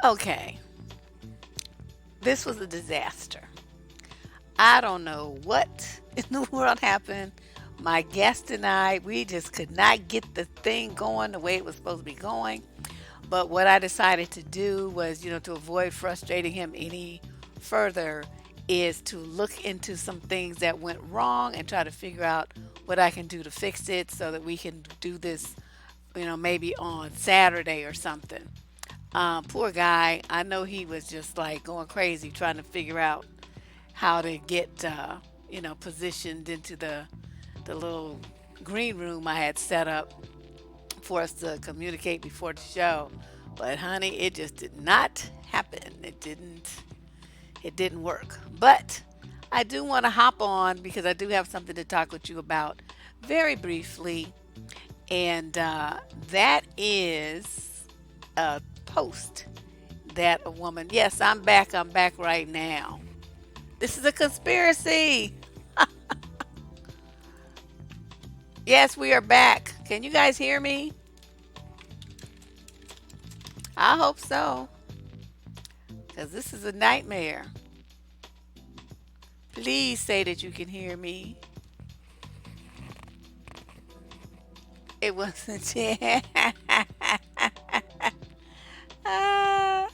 Okay, this was a disaster. I don't know what in the world happened. My guest and I, we just could not get the thing going the way it was supposed to be going. But what I decided to do was, to avoid frustrating him any further, is to look into some things that went wrong and try to figure out what I can do to fix it so that we can do this, maybe on Saturday or something. Poor guy. I know he was just like going crazy trying to figure out how to get, positioned into the little green room I had set up for us to communicate before the show. But honey, it just did not happen. It didn't work. But I do want to hop on because I do have something to talk with you about very briefly, and that is a post that a woman. Yes, I'm back. I'm back right now. This is a conspiracy. Yes, we are back. Can you guys hear me? I hope so, because this is a nightmare. Please say that you can hear me. It wasn't. Ah,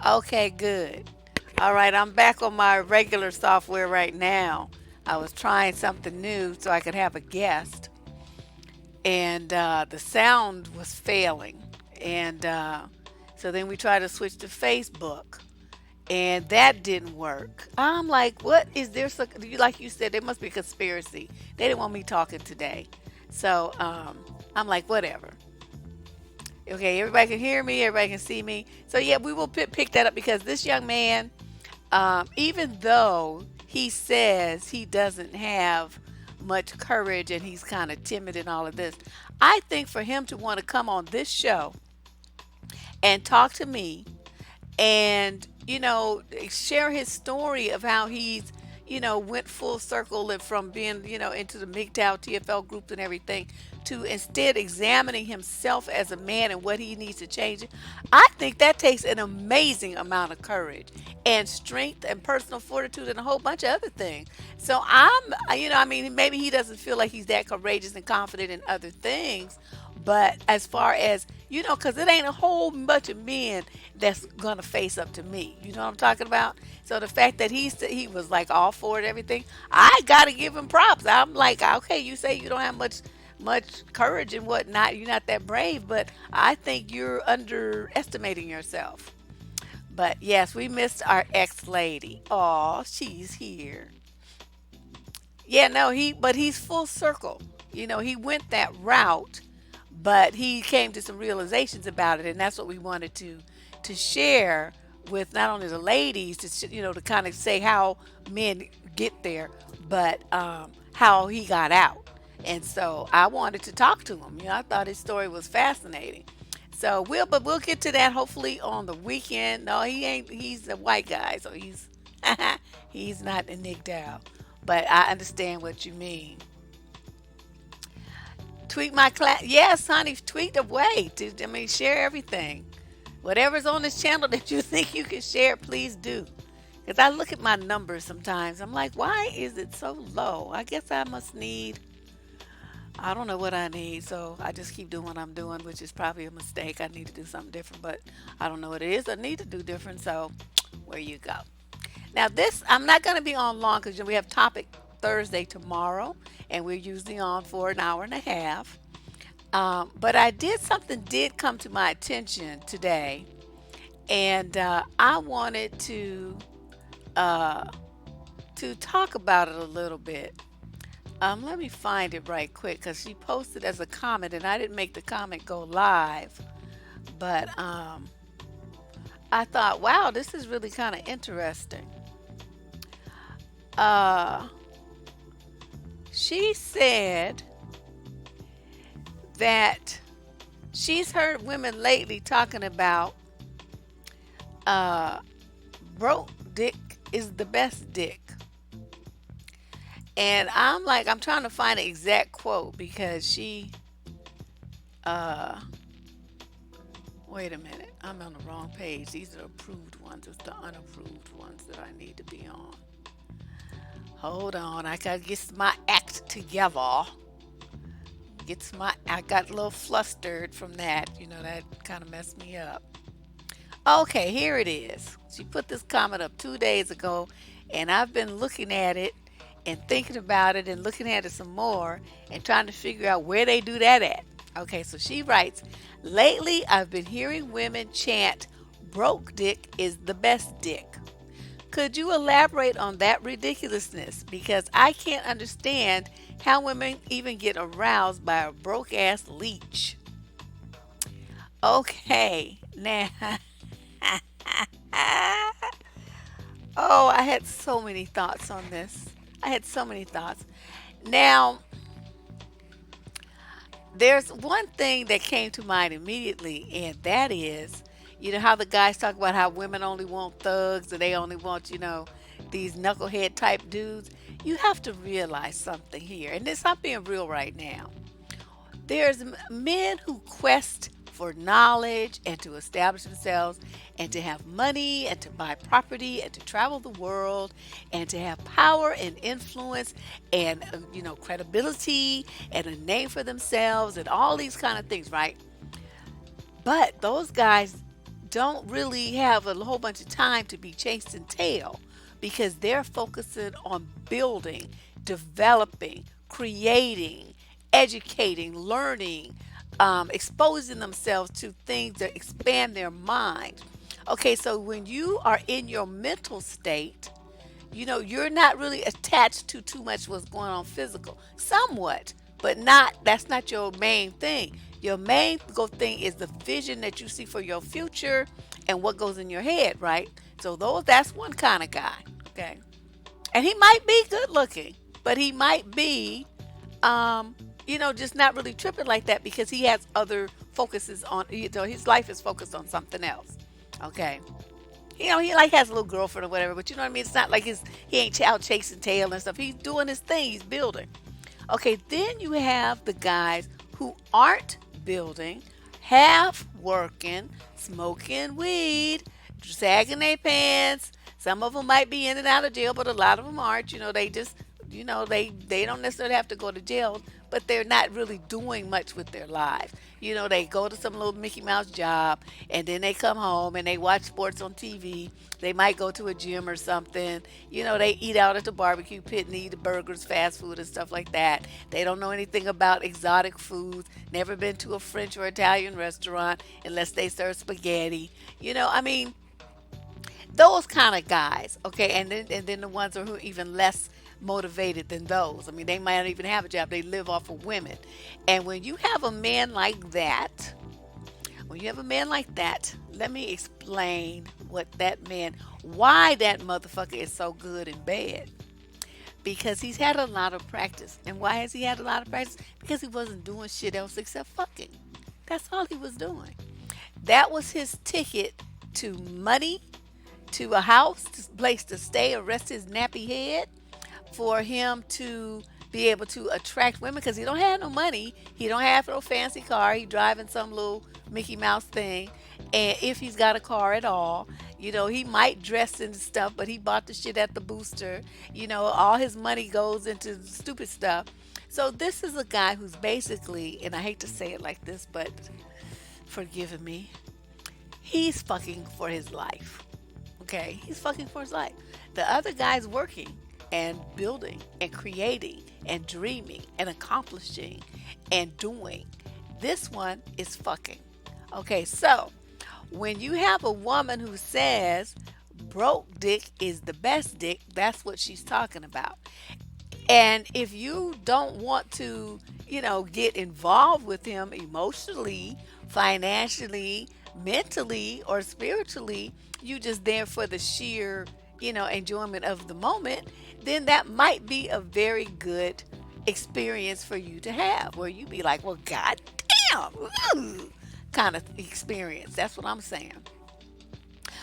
okay, good. All right, I'm back on my regular software right now. I was trying something new so I could have a guest, and the sound was failing. And so then we tried to switch to Facebook, and that didn't work. I'm like, what is there? Like you said, there must be a conspiracy. They didn't want me talking today. So I'm like, whatever. Okay, everybody can hear me, everybody can see me. So yeah, we will pick that up because this young man, even though he says he doesn't have much courage and he's kind of timid and all of this, I think for him to want to come on this show and talk to me and share his story of how he's went full circle and from being into the MGTOW TFL group and everything to instead examining himself as a man and what he needs to change. I think that takes an amazing amount of courage and strength and personal fortitude and a whole bunch of other things. So I mean, maybe he doesn't feel like he's that courageous and confident in other things, but as far as, because it ain't a whole bunch of men that's gonna face up to me. You know what I'm talking about? So the fact that he was like all for it, everything, I gotta give him props. I'm like, okay, you say you don't have much courage and whatnot. You're not that brave, but I think you're underestimating yourself. But yes, we missed our ex lady. Oh, she's here. Yeah, no, but he's full circle. He went that route, but he came to some realizations about it, and that's what we wanted to share with not only the ladies to kind of say how men get there, but how he got out. And so I wanted to talk to him. I thought his story was fascinating. So we'll get to that hopefully on the weekend. No, he ain't. He's a white guy, so he's not a NIGDAL. But I understand what you mean. Tweet my class. Yes, honey, tweet away. I mean, share everything. Whatever's on this channel that you think you can share, please do. Because I look at my numbers sometimes. I'm like, why is it so low? I guess I must need, I don't know what I need. So I just keep doing what I'm doing, which is probably a mistake. I need to do something different, but I don't know what it is I need to do different. So where you go. Now, this, I'm not going to be on long because we have topic Thursday tomorrow, and we're usually on for an hour and a half. But something did come to my attention today, and I wanted uh, to talk about it a little bit. Let me find it right quick because she posted as a comment, and I didn't make the comment go live. But I thought, wow, this is really kind of interesting. Uh, she said that she's heard women lately talking about uh, broke dick is the best dick. And I'm like, I'm trying to find an exact quote because uh, Wait a minute. I'm on the wrong page. These are approved ones. It's the unapproved ones that I need to be on. Hold on. I gotta get my act together. I got a little flustered from that. That kind of messed me up. Okay, here it is. She put this comment up 2 days ago, and I've been looking at it and thinking about it and looking at it some more and trying to figure out where they do that at. Okay, so she writes, lately I've been hearing women chant, broke dick is the best dick. Could you elaborate on that ridiculousness? Because I can't understand how women even get aroused by a broke ass leech. Okay, now. Oh, I had so many thoughts on this. I had so many thoughts. Now, there's one thing that came to mind immediately, and that is, how the guys talk about how women only want thugs or they only want, these knucklehead type dudes. You have to realize something here, and this I'm being real right now. There's men who quest for knowledge and to establish themselves and to have money and to buy property and to travel the world and to have power and influence and credibility and a name for themselves and all these kind of things, right? But those guys don't really have a whole bunch of time to be chasing tail because they're focusing on building, developing, creating, educating, learning, exposing themselves to things that expand their mind. Okay, so when you are in your mental state, you're not really attached to too much what's going on physical. Somewhat, but that's not your main thing. Your main thing is the vision that you see for your future and what goes in your head, right? So that's one kind of guy, okay? And he might be good looking, but he might be just not really tripping like that because he has other focuses on, his life is focused on something else. Okay. He like has a little girlfriend or whatever, but you know what I mean? It's not like he ain't out chasing tail and stuff. He's doing his thing. He's building. Okay. Then you have the guys who aren't building, half working, smoking weed, sagging their pants. Some of them might be in and out of jail, but a lot of them aren't. They just, they don't necessarily have to go to jail, but they're not really doing much with their lives. They go to some little Mickey Mouse job and then they come home and they watch sports on TV. They might go to a gym or something. They eat out at the barbecue pit and eat burgers, fast food, and stuff like that. They don't know anything about exotic foods, never been to a French or Italian restaurant unless they serve spaghetti. I mean, those kind of guys, okay, and then the ones who are even less motivated than those. I mean, they might not even have a job; they live off of women. And when you have a man like that, let me explain why that motherfucker is so good in bed. Because he's had a lot of practice. And why has he had a lot of practice? Because he wasn't doing shit else except fucking. That's all he was doing. That was his ticket to money, to a house, to place to stay or rest his nappy head, for him to be able to attract women because he don't have no money. He don't have no fancy car. He driving some little Mickey Mouse thing. And if he's got a car at all, he might dress in stuff, but he bought the shit at the booster. All his money goes into stupid stuff. So this is a guy who's basically, and I hate to say it like this, but forgive me, he's fucking for his life. Okay, he's fucking for his life. The other guy's working and building and creating and dreaming and accomplishing and doing. This one is fucking. Okay, so when you have a woman who says broke dick is the best dick, that's what she's talking about. And if you don't want to, get involved with him emotionally, financially, mentally, or spiritually, you just there for the sheer, enjoyment of the moment, then that might be a very good experience for you to have where you be like, well, god damn, ooh, kind of experience. That's what I'm saying.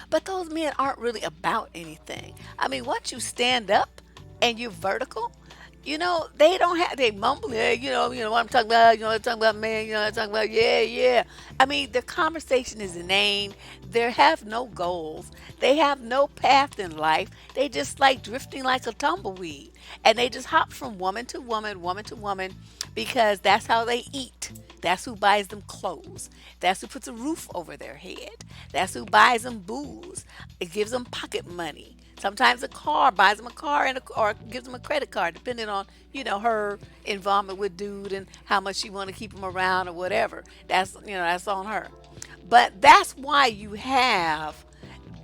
But those men aren't really about anything. I mean, once you stand up and you're vertical, They don't have they mumble it, what I'm talking about, I'm talking about man, I'm talking about yeah, yeah. I mean, the conversation is inane. They have no goals. They have no path in life. They just like drifting like a tumbleweed. And they just hop from woman to woman, because that's how they eat. That's who buys them clothes. That's who puts a roof over their head. That's who buys them booze. It gives them pocket money. Sometimes a car buys them a car or gives them a credit card, depending on her involvement with dude and how much she want to keep him around or whatever. That's on her. But that's why you have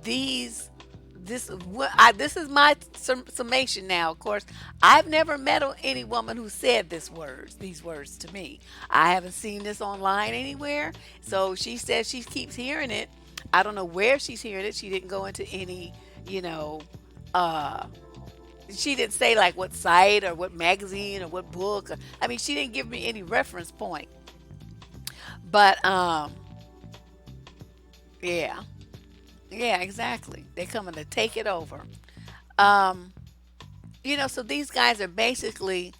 these this is my summation now. Of course, I've never met any woman who said these words to me. I haven't seen this online anywhere. So she says she keeps hearing it. I don't know where she's hearing it. She didn't go into any, you know, uh, she didn't say like what site or what magazine or what book. I mean, she didn't give me any reference point. But yeah, yeah, exactly. They're coming to take it over. Um, so these guys are basically,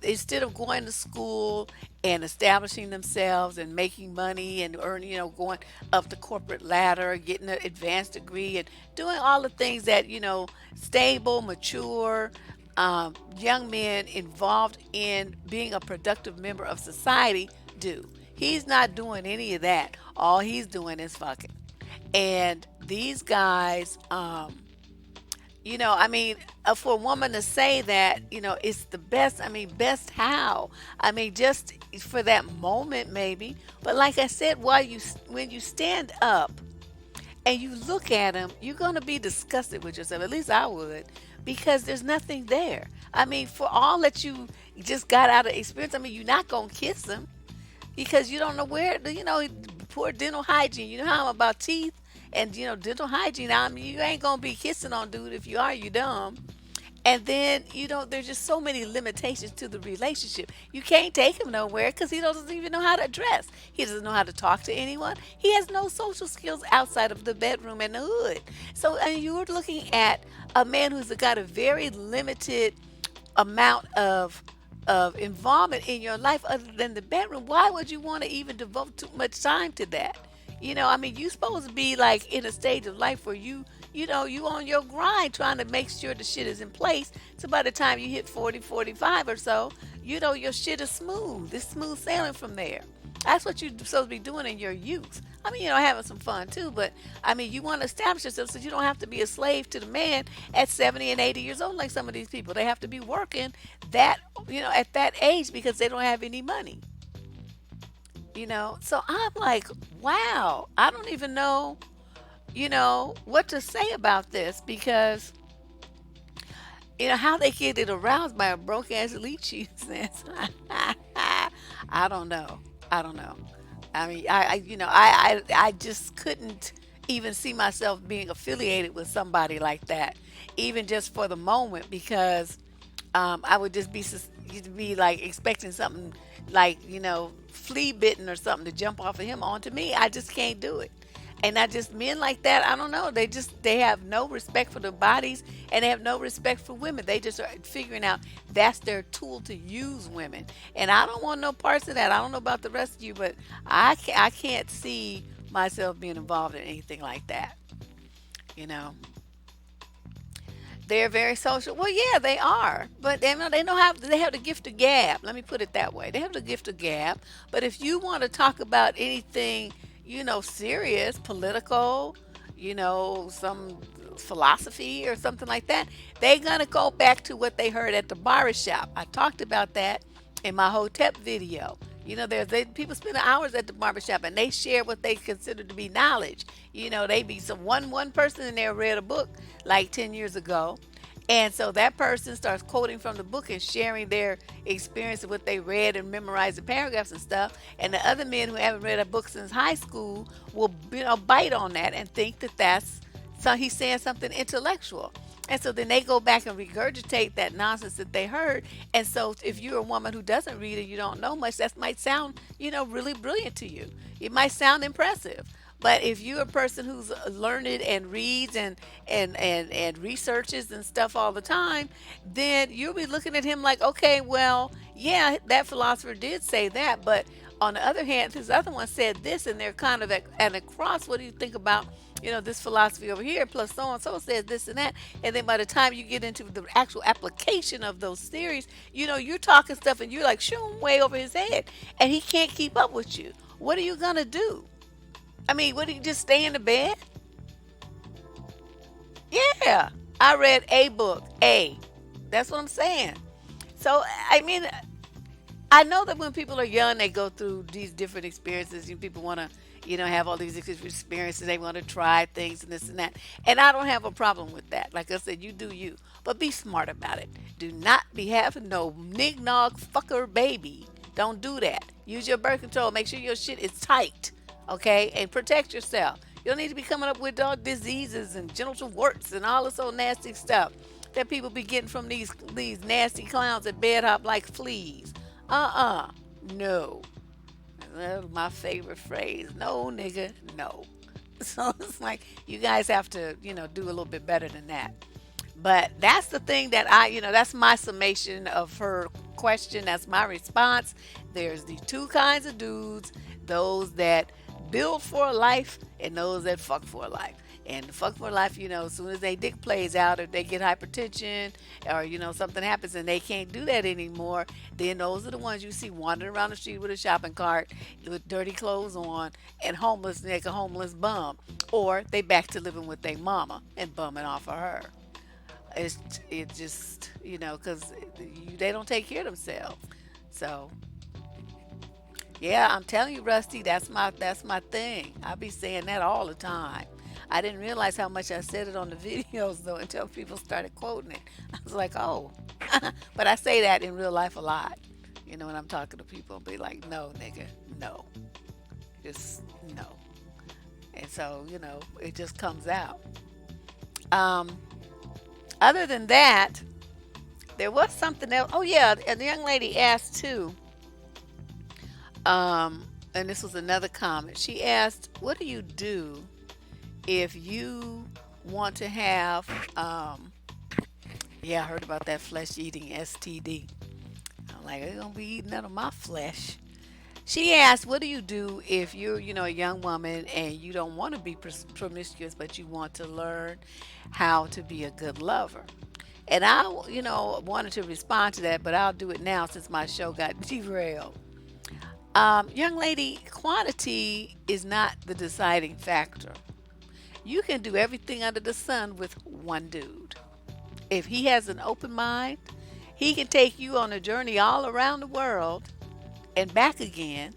instead of going to school and establishing themselves and making money and earning, going up the corporate ladder, getting an advanced degree and doing all the things that, stable, mature, young men involved in being a productive member of society do. He's not doing any of that. All he's doing is fucking. And these guys, I mean, for a woman to say that, it's the best, I mean, best how? I mean, just for that moment, maybe. But like I said, when you stand up and you look at him, you're going to be disgusted with yourself. At least I would, because there's nothing there. I mean, for all that you just got out of experience, I mean, you're not going to kiss him because you don't know where, poor dental hygiene. You know how I'm about teeth and, dental hygiene. I mean, you ain't going to be kissing on dude. If you are, you dumb. And then, there's just so many limitations to the relationship. You can't take him nowhere because he doesn't even know how to dress. He doesn't know how to talk to anyone. He has no social skills outside of the bedroom and the hood. So, and you're looking at a man who's got a very limited amount of involvement in your life other than the bedroom. Why would you want to even devote too much time to that? I mean, you supposed to be like in a stage of life where you on your grind trying to make sure the shit is in place. So by the time you hit 40, 45 or so, your shit is smooth. It's smooth sailing from there. That's what you're supposed to be doing in your youth. I mean, having some fun too, but I mean, you want to establish yourself so you don't have to be a slave to the man at 70 and 80 years old like some of these people. They have to be working that, at that age because they don't have any money. So I'm like, wow, I don't even know, what to say about this because, how they get it aroused by a broke ass leech sense. I don't know. I don't know. I mean, I just couldn't even see myself being affiliated with somebody like that, even just for the moment, because I would just be like expecting something like flea bitten or something to jump off of him onto me. I just can't do it. And I just men like that, I don't know. They have no respect for their bodies and they have no respect for women. They just are figuring out that's their tool to use women. And I don't want no parts of that. I don't know about the rest of you, but I can't see myself being involved in anything like that. You know, they're very social. Well, yeah, they are, but they have the gift of gab. Let me put it that way. They have the gift of gab. But if you want to talk about anything, serious, political, some philosophy or something like that, they're gonna go back to what they heard at the barbershop. I talked about that in my Hotep video. People spend hours at the barbershop and they share what they consider to be knowledge. They be some one person in there read a book like 10 years ago. And so that person starts quoting from the book and sharing their experience of what they read and memorized the paragraphs and stuff. And the other men who haven't read a book since high school will, bite on that and think that that's so he's saying something intellectual. And so then they go back and regurgitate that nonsense that they heard. And so if you're a woman who doesn't read and you don't know much, that might sound, really brilliant to you. It might sound impressive. But if you're a person who's learned and reads and researches and stuff all the time, then you'll be looking at him like, okay, well, yeah, that philosopher did say that, but on the other hand, this other one said this, and they're kind of at a cross. What do you think about, this philosophy over here? Plus, so and so says this and that, and then by the time you get into the actual application of those theories, you're talking stuff, and you're like shooting way over his head, and he can't keep up with you. What are you gonna do? I mean, what do you just stay in the bed? Yeah, I read a book. A. That's what I'm saying. So I mean, I know that when people are young, they go through these different experiences. People want to, have all these different experiences. They want to try things and this and that. And I don't have a problem with that. Like I said, you do you, but be smart about it. Do not be having no nig-nog fucker baby. Don't do that. Use your birth control. Make sure your shit is tight, okay, and protect yourself. You don't need to be coming up with dog diseases and genital warts and all this old nasty stuff that people be getting from these nasty clowns that bed hop like fleas. Uh-uh. No. That's my favorite phrase. No, nigga, no. So it's like you guys have to, do a little bit better than that. But that's the thing that that's my summation of her question. That's my response. There's the two kinds of dudes, those that build for a life and those that fuck for a life. And the fuck for life, as soon as they dick plays out, if they get hypertension or, something happens and they can't do that anymore, then those are the ones you see wandering around the street with a shopping cart with dirty clothes on and homeless, like a homeless bum. Or they back to living with their mama and bumming off of her. It just because they don't take care of themselves. So yeah, I'm telling you, Rusty, that's my thing. I be saying that all the time. I didn't realize how much I said it on the videos though until people started quoting it. I was like, oh, but I say that in real life a lot. When I'm talking to people, I'll be like, no, nigga, no, just no. And so it just comes out. Um, Other than that, there was something else. Oh yeah, and the young lady asked too. And this was another comment. She asked, "What do you do if you want to have?" Yeah, I heard about that flesh eating STD. I'm like, they're gonna be eating out of my flesh. She asked, "What do you do if you're, a young woman and you don't want to be promiscuous, but you want to learn how to be a good lover?" And I, wanted to respond to that, but I'll do it now since my show got derailed. Young lady, quantity is not the deciding factor. You can do everything under the sun with one dude. If he has an open mind, he can take you on a journey all around the world and back again,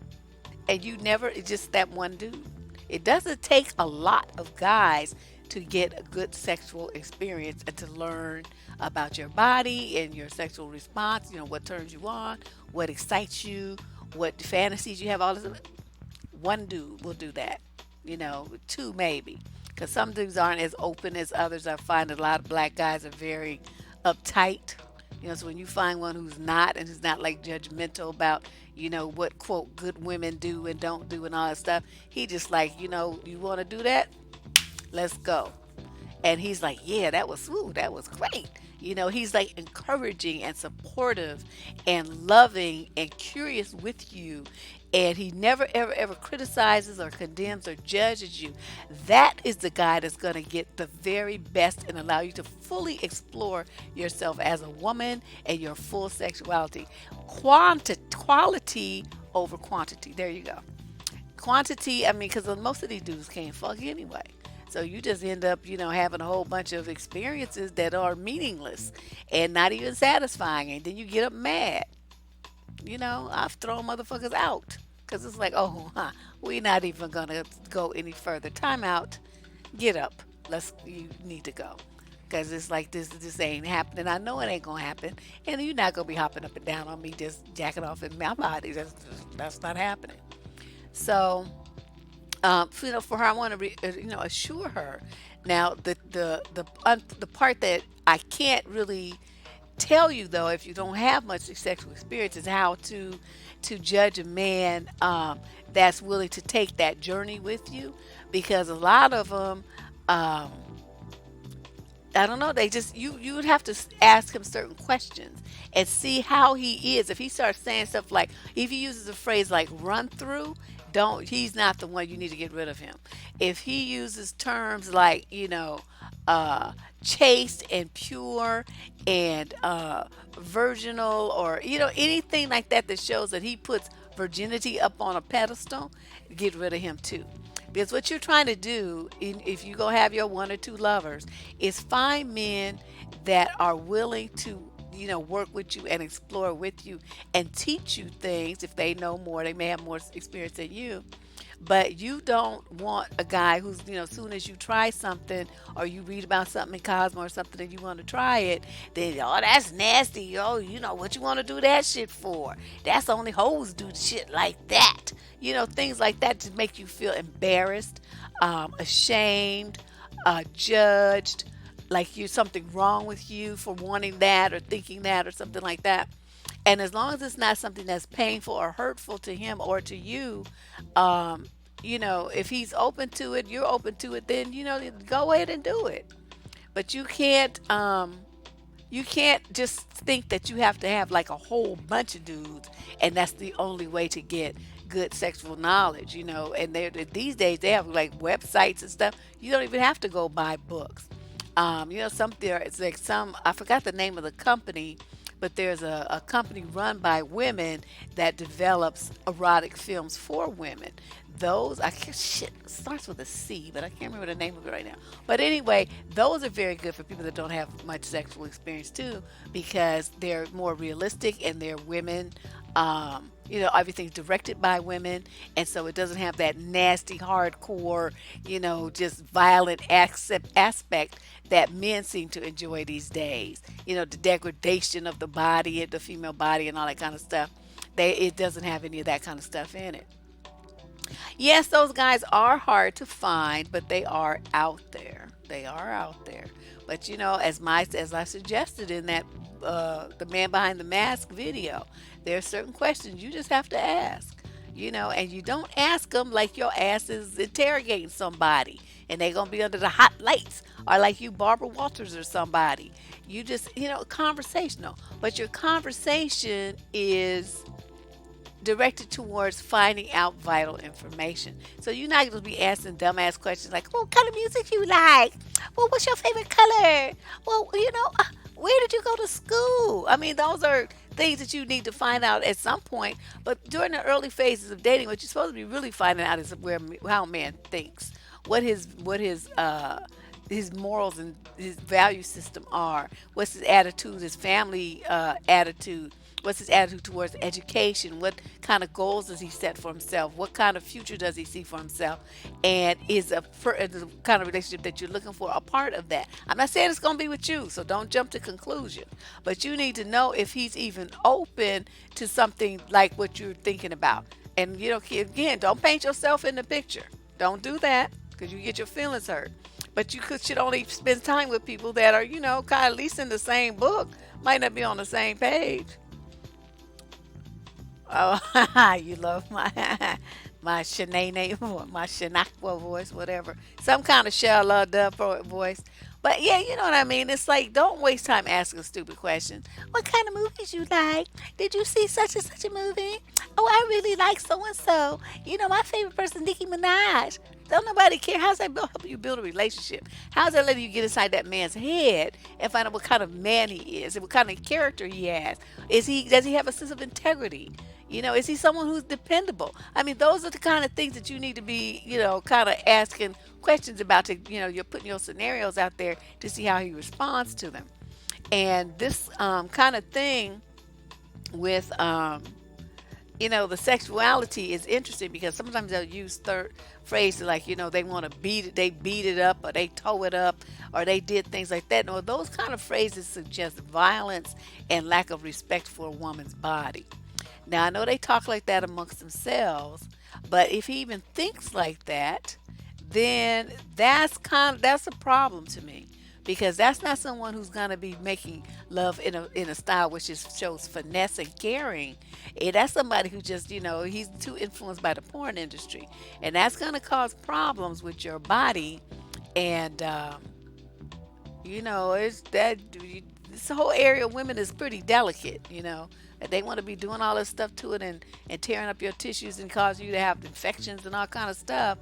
and it's just that one dude. It doesn't take a lot of guys to get a good sexual experience and to learn about your body and your sexual response, what turns you on, what excites you, what fantasies you have, all this. One dude will do that, two maybe. Because some dudes aren't as open as others. I find a lot of black guys are very uptight. So when you find one who's not and who's not like judgmental about, what quote good women do and don't do and all that stuff, he just like, you want to do that? Let's go. And he's like, yeah, that was great. He's like encouraging and supportive and loving and curious with you. And he never, ever, ever criticizes or condemns or judges you. That is the guy that's going to get the very best and allow you to fully explore yourself as a woman and your full sexuality. Quality over quantity. There you go. Quantity, I mean, because most of these dudes can't fuck anyway. So you just end up, having a whole bunch of experiences that are meaningless and not even satisfying. And then you get up mad. I've thrown motherfuckers out because it's like, oh, we're not even going to go any further. Time out. Get up. You need to go. Because it's like this ain't happening. I know it ain't going to happen. And you're not going to be hopping up and down on me just jacking off in my body. That's not happening. So for her, I want to assure her. Now, the part that I can't really tell you though, if you don't have much sexual experience, is how to judge a man that's willing to take that journey with you, because a lot of them, um, I don't know. They just you would have to ask him certain questions and see how he is. If he starts saying stuff like, if he uses a phrase like "run through," don't. He's not the one. You need to get rid of him. If he uses terms like uh, chaste and pure and virginal, or anything like that that shows that he puts virginity up on a pedestal, get rid of him too. Because what you're trying to do, if you go have your one or two lovers, is find men that are willing to, work with you and explore with you and teach you things. If they know more, they may have more experience than you. But you don't want a guy who's, as soon as you try something or you read about something in Cosmo or something and you want to try it, then, oh, that's nasty. Oh, what you want to do that shit for? That's only hoes do shit like that. Things like that to make you feel embarrassed, ashamed, judged, like you something wrong with you for wanting that or thinking that or something like that. And as long as it's not something that's painful or hurtful to him or to you, um, if he's open to it, you're open to it, then go ahead and do it. But you can't just think that you have to have like a whole bunch of dudes, and that's the only way to get good sexual knowledge. And these days they have like websites and stuff. You don't even have to go buy books. Some there it's like some I forgot the name of the company, but there's a company run by women that develops erotic films for women. Those I can't shit it starts with a C, but I can't remember the name of it right now. But anyway, those are very good for people that don't have much sexual experience too, because they're more realistic and they're women. Everything's directed by women, and so it doesn't have that nasty, hardcore, just violent aspect that men seem to enjoy these days. The degradation of the body and the female body and all that kind of stuff. It doesn't have any of that kind of stuff in it. Yes, those guys are hard to find, but they are out there. They are out there. But as I suggested in that the man behind the mask video, there are certain questions you just have to ask. And you don't ask them like your ass is interrogating somebody and they're gonna be under the hot lights, or like you Barbara Walters or somebody. You just conversational, but your conversation is directed towards finding out vital information. So you're not going to be asking dumbass questions like, "What kind of music you like? Well, what's your favorite color? Well, where did you go to school?" I mean, those are things that you need to find out at some point. But during the early phases of dating, what you're supposed to be really finding out is how a man thinks, what his morals and his value system are. What's his attitude, his family attitude? What's his attitude towards education? What kind of goals does he set for himself? What kind of future does he see for himself? And is the kind of relationship that you're looking for a part of that? I'm not saying it's going to be with you, so don't jump to conclusion. But you need to know if he's even open to something like what you're thinking about. And again, don't paint yourself in the picture. Don't do that because you get your feelings hurt. But should only spend time with people that are, kind of at least in the same book, might not be on the same page. Oh, you love my my Shanae my Shanakwa voice, whatever. Some kind of shell dove voice. But yeah, you know what I mean. It's like don't waste time asking stupid questions. What kind of movies you like? Did you see such and such a movie? Oh, I really like so and so. My favorite person, Nicki Minaj. Don't nobody care. How's that help you build a relationship? How's that letting you get inside that man's head and find out what kind of man he is and what kind of character he has? Does he have a sense of integrity? Is he someone who's dependable? I mean, those are the kind of things that you need to be, kind of asking questions about. You're putting your scenarios out there to see how he responds to them. And this kind of thing with the sexuality is interesting because sometimes they'll use third phrases like, they want to beat it up, or they toe it up, or they did things like that. No, those kind of phrases suggest violence and lack of respect for a woman's body. Now I know they talk like that amongst themselves, but if he even thinks like that, then that's a problem to me, because that's not someone who's gonna be making love in a style which is shows finesse and caring. That's somebody who just he's too influenced by the porn industry, and that's gonna cause problems with your body. And it's that this whole area of women is pretty delicate. And they want to be doing all this stuff to it, and tearing up your tissues and cause you to have infections and all kind of stuff,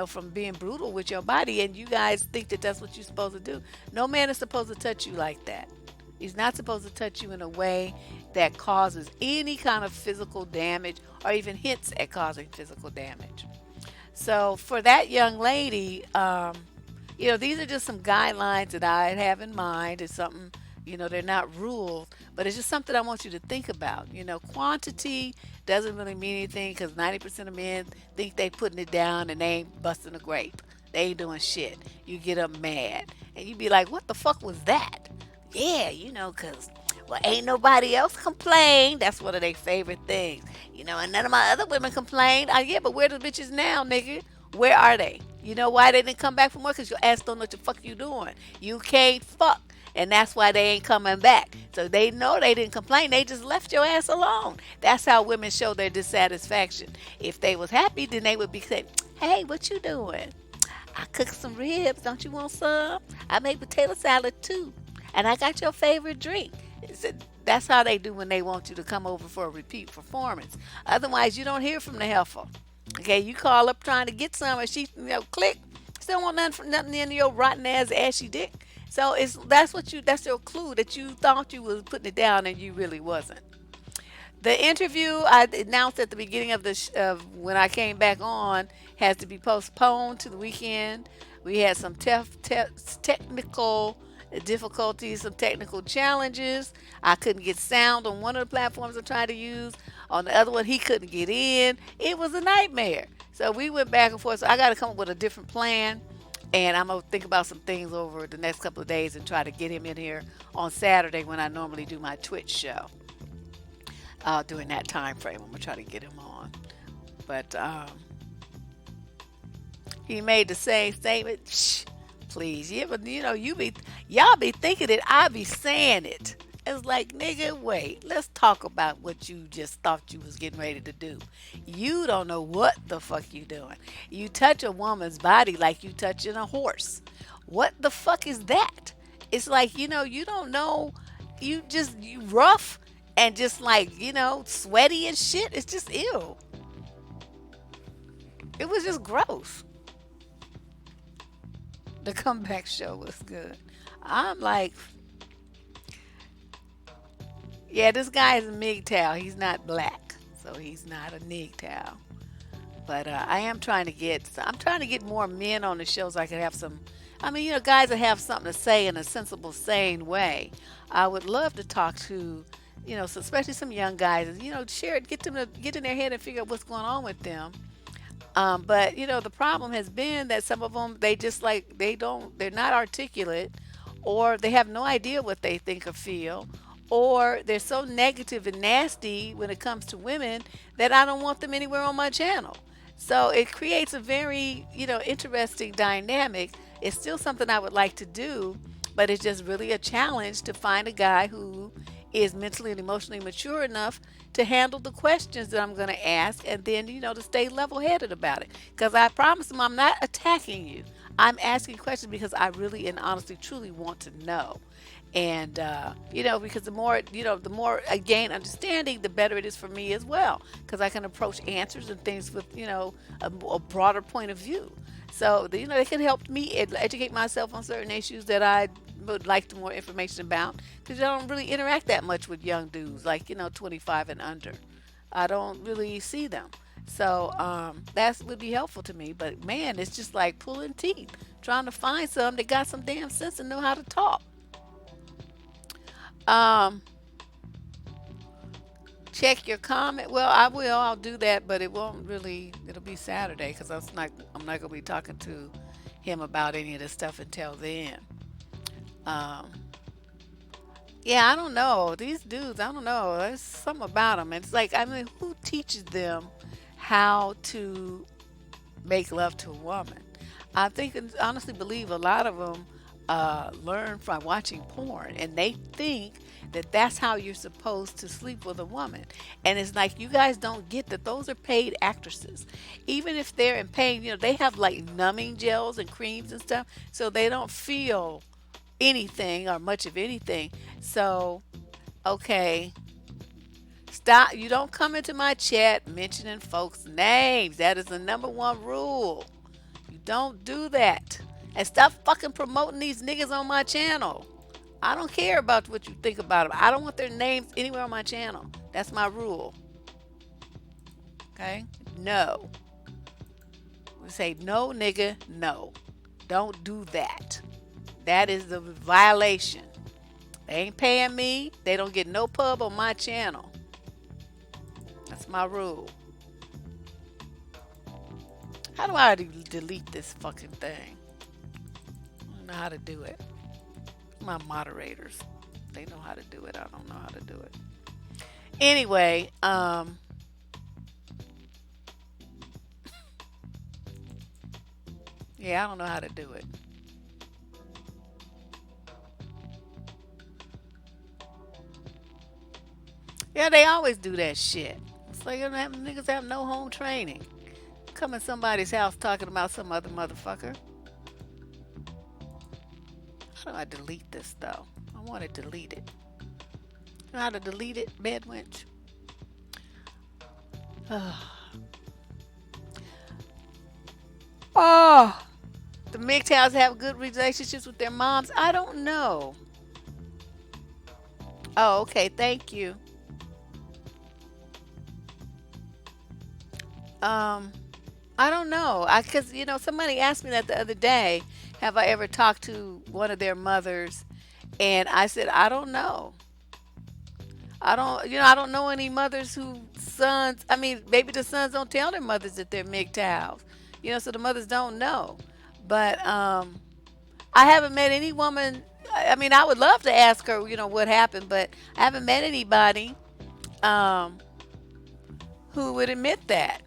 from being brutal with your body. And you guys think that that's what you're supposed to do. No man is supposed to touch you like that. He's not supposed to touch you in a way that causes any kind of physical damage or even hints at causing physical damage. So for that young lady, these are just some guidelines that I have in mind. It's something, they're not rules, but it's just something I want you to think about. Quantity doesn't really mean anything because 90% of men think they putting it down and they ain't busting a grape. They ain't doing shit. You get them mad. And you be like, what the fuck was that? Yeah, because, well, ain't nobody else complained. That's one of their favorite things. And none of my other women complained. Yeah, but where the bitches now, nigga? Where are they? You know why they didn't come back from work? Because your ass don't know what the fuck you doing. You can't fuck. And that's why they ain't coming back. So they know they didn't complain. They just left your ass alone. That's how women show their dissatisfaction. If they was happy, then they would be saying, hey, what you doing? I cooked some ribs. Don't you want some? I made potato salad too. And I got your favorite drink. That's how they do when they want you to come over for a repeat performance. Otherwise, you don't hear from the heifer. Okay, you call up trying to get some, and she, click. Still want nothing in your rotten ass ashy dick. So that's your clue that you thought you was putting it down and you really wasn't. The interview I announced at the beginning of of when I came back on has to be postponed to the weekend. We had some technical difficulties, some technical challenges. I couldn't get sound on one of the platforms I tried to use. On the other one, he couldn't get in. It was a nightmare. So we went back and forth. So I got to come up with a different plan. And I'm going to think about some things over the next couple of days and try to get him in here on Saturday when I normally do my Twitch show. During that time frame, I'm going to try to get him on. But he made the same statement. Shh, please. Yeah, but y'all be thinking it. I be saying it. It's like, nigga, wait. Let's talk about what you just thought you was getting ready to do. You don't know what the fuck you doing. You touch a woman's body like you touching a horse. What the fuck is that? It's like, you don't know. You rough and just like, sweaty and shit. It's just ew. It was just gross. The comeback show was good. I'm like, yeah, this guy is a MGTOW. He's not black, so he's not a MGTOW. But I'm trying to get more men on the show so I can have some. I mean, guys that have something to say in a sensible, sane way. I would love to talk to, so especially some young guys. Share it, get them to get in their head and figure out what's going on with them. But the problem has been that some of them they're not articulate, or they have no idea what they think or feel, or they're so negative and nasty when it comes to women that I don't want them anywhere on my channel. So it creates a very interesting dynamic. It's still something I would like to do, but it's just really a challenge to find a guy who is mentally and emotionally mature enough to handle the questions that I'm going to ask, and then to stay level-headed about it, because I promise him I'm not attacking you. I'm asking questions because I really and honestly truly want to know. And because the more I gain understanding, the better it is for me as well, because I can approach answers and things with a broader point of view. So they can help me educate myself on certain issues that I would like more information about, because I don't really interact that much with young dudes like 25 and under. I don't really see them. So that would be helpful to me. But man, it's just like pulling teeth, trying to find some that got some damn sense and know how to talk. Check your comment. Well, I will. I'll do that, but it won't really. It'll be Saturday because I'm not gonna be talking to him about any of this stuff until then. Um, yeah, I don't know. These dudes, I don't know. There's something about them. It's like, I mean, who teaches them how to make love to a woman? I think and honestly believe a lot of them learn from watching porn, and they think that that's how you're supposed to sleep with a woman. And it's like you guys don't get that those are paid actresses. Even if they're in pain, they have like numbing gels and creams and stuff, so they don't feel anything or much of anything. So, okay, stop. You don't come into my chat mentioning folks' names. That is the number one rule. You don't do that. And stop fucking promoting these niggas on my channel. I don't care about what you think about them. I don't want their names anywhere on my channel. That's my rule. Okay? No. We say no, nigga, no. Don't do that. That is the violation. They ain't paying me. They don't get no pub on my channel. That's my rule. How do I delete this fucking thing? I don't know how to do it. My moderators, they know how to do it. I don't know how to do it. Anyway, yeah, I don't know how to do it. Yeah, they always do that shit. It's like niggas have no home training. Come in somebody's house talking about some other motherfucker. How do I delete this though? I want to delete it. You know how to delete it, bedwench? Oh, the MGTOWs have good relationships with their moms. I don't know. Oh, okay. Thank you. Um, I don't know. Cause somebody asked me that the other day. Have I ever talked to one of their mothers? And I said I don't know. I don't know any mothers who sons. I mean, maybe the sons don't tell their mothers that they're MGTOWs. So the mothers don't know. But I haven't met any woman. I mean, I would love to ask her, what happened, but I haven't met anybody um, who would admit that.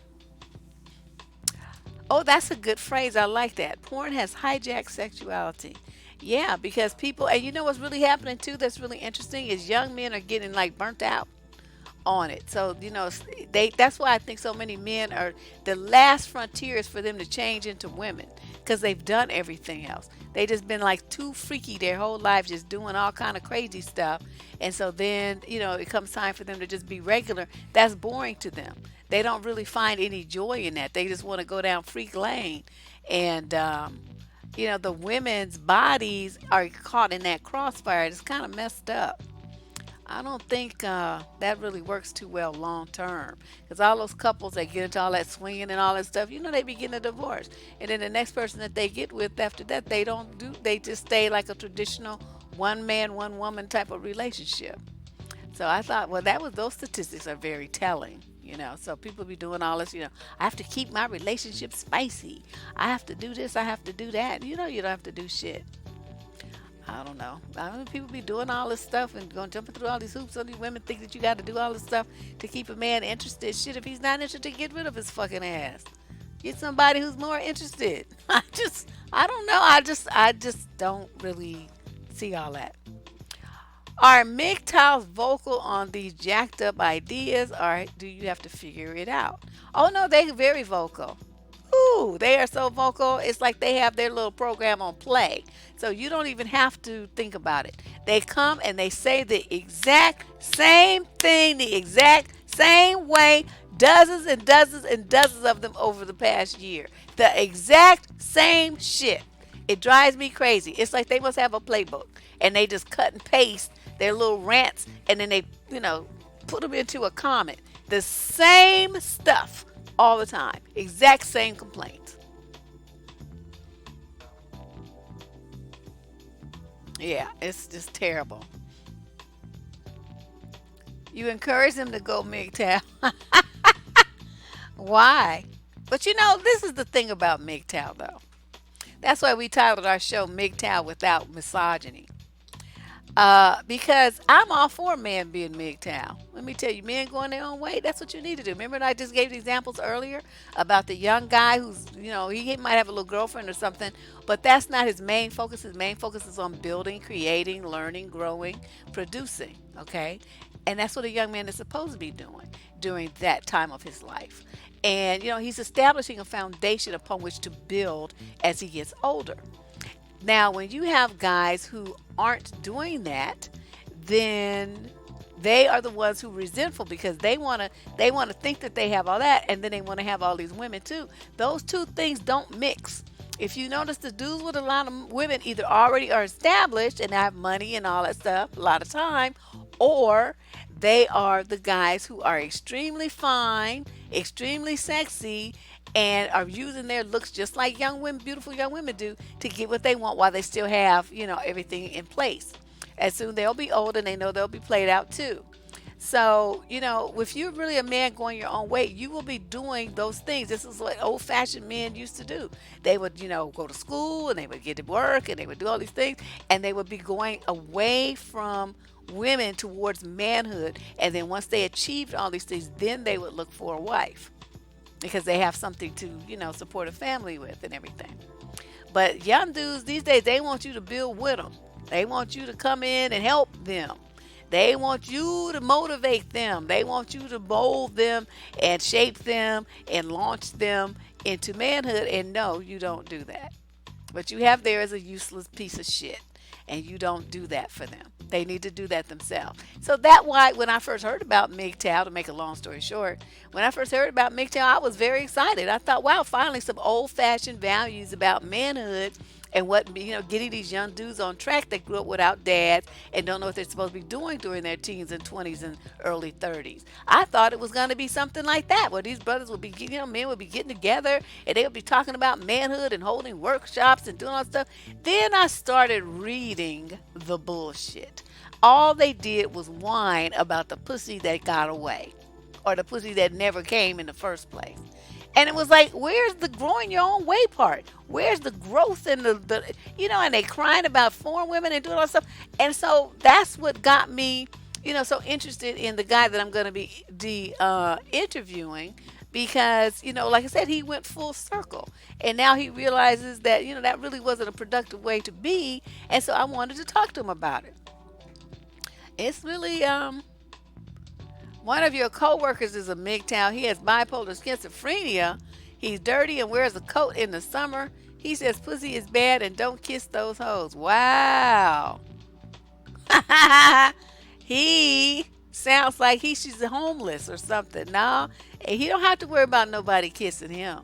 Oh, that's a good phrase. I like that. Porn has hijacked sexuality. Yeah, because people, and you know what's really happening too that's really interesting is young men are getting like burnt out on it. So, that's why I think so many men are the last frontier is for them to change into women because they've done everything else. They just been like too freaky their whole life just doing all kind of crazy stuff. And so then, it comes time for them to just be regular. That's boring to them. They don't really find any joy in that. They just want to go down freak lane. And the women's bodies are caught in that crossfire. It's kind of messed up. I don't think that really works too well long term. Because all those couples that get into all that swinging and all that stuff, they be getting a divorce. And then the next person that they get with after that, they just stay like a traditional one man, one woman type of relationship. So I thought, well, those statistics are very telling. So people be doing all this, I have to keep my relationship spicy. I have to do this, I have to do that. You don't have to do shit. I don't know. I mean, people be doing all this stuff and going jumping through all these hoops. All these women think that you got to do all this stuff to keep a man interested. Shit, if he's not interested, get rid of his fucking ass. Get somebody who's more interested. I don't know. I just don't really see all that. Are MGTOWs vocal on these jacked up ideas, or do you have to figure it out? Oh no, they're very vocal. Ooh, they are so vocal. It's like they have their little program on play. So you don't even have to think about it. They come and they say the exact same thing, the exact same way, dozens and dozens and dozens of them over the past year. The exact same shit. It drives me crazy. It's like they must have a playbook and they just cut and paste their little rants and then they put them into a comment. The same stuff all the time. Exact same complaints. Yeah, it's just terrible. You encourage them to go MGTOW. Why? But this is the thing about MGTOW though. That's why we titled our show MGTOW Without Misogyny. Because I'm all for men being MGTOW. Let me tell you, men going their own way, that's what you need to do. Remember I just gave the examples earlier about the young guy who's, he might have a little girlfriend or something, but that's not his main focus. His main focus is on building, creating, learning, growing, producing, okay? And that's what a young man is supposed to be doing during that time of his life. And, he's establishing a foundation upon which to build as he gets older. Now, when you have guys who aren't doing that, then they are the ones who are resentful because they want to think that they have all that, and then they want to have all these women too. Those two things don't mix. If you notice, the dudes with a lot of women either already are established and have money and all that stuff a lot of time, or they are the guys who are extremely fine, extremely sexy, and are using their looks just like young women, beautiful young women do, to get what they want while they still have, everything in place. As soon they'll be old and they know they'll be played out too. So, if you're really a man going your own way, you will be doing those things. This is what old fashioned men used to do. They would, go to school and they would get to work and they would do all these things and they would be going away from women towards manhood. And then once they achieved all these things, then they would look for a wife because they have something to, support a family with and everything. But young dudes these days, they want you to build with them. They want you to come in and help them. They want you to motivate them. They want you to mold them and shape them and launch them into manhood. And no, you don't do that. What you have there is a useless piece of shit. And you don't do that for them. They need to do that themselves. So that why when I first heard about MGTOW, to make a long story short, when I first heard about MGTOW, I was very excited. I thought, wow, finally some old-fashioned values about manhood and what, getting these young dudes on track that grew up without dads and don't know what they're supposed to be doing during their teens and 20s and early 30s. I thought it was going to be something like that, where these brothers would be, men would be getting together and they would be talking about manhood and holding workshops and doing all that stuff. Then I started reading the bullshit. All they did was whine about the pussy that got away or the pussy that never came in the first place. And it was like, where's the growing your own way part? Where's the growth in and they crying about foreign women and doing all that stuff. And so that's what got me, so interested in the guy that I'm going to be interviewing because, like I said, he went full circle. And now he realizes that, that really wasn't a productive way to be. And so I wanted to talk to him about it. It's really, one of your coworkers is a MGTOW. He has bipolar schizophrenia. He's dirty and wears a coat in the summer. He says pussy is bad and don't kiss those hoes. Wow. He sounds like she's homeless or something. No, and he don't have to worry about nobody kissing him.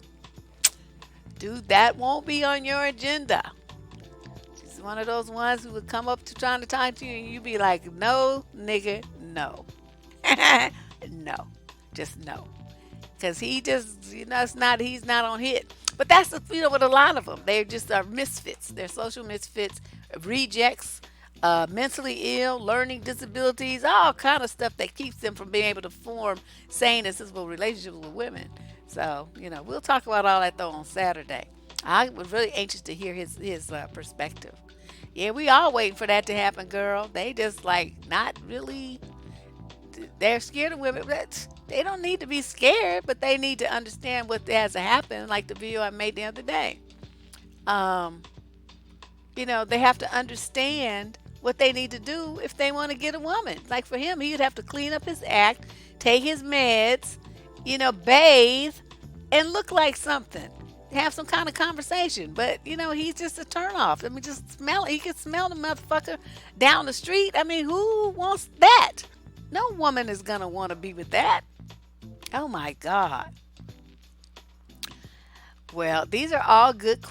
Dude, that won't be on your agenda. She's one of those ones who would come up to trying to talk to you and you be like, no, nigga, no. No, just no, because he just he's not on hit. But that's with a lot of them, they just are misfits. They're social misfits, rejects, mentally ill, learning disabilities, all kind of stuff that keeps them from being able to form sane and sensible relationships with women. So we'll talk about all that though on Saturday. I was really anxious to hear his perspective. Yeah, we all waiting for that to happen, girl. They just like not really. They're scared of women. But they don't need to be scared, but they need to understand what has to happen. Like the video I made the other day. They have to understand what they need to do if they want to get a woman. Like for him, he'd have to clean up his act, take his meds, bathe, and look like something. Have some kind of conversation. But, he's just a turnoff. I mean, just smell it. He can smell the motherfucker down the street. I mean, who wants that? No woman is going to want to be with that. Oh, my God. Well, these are all good.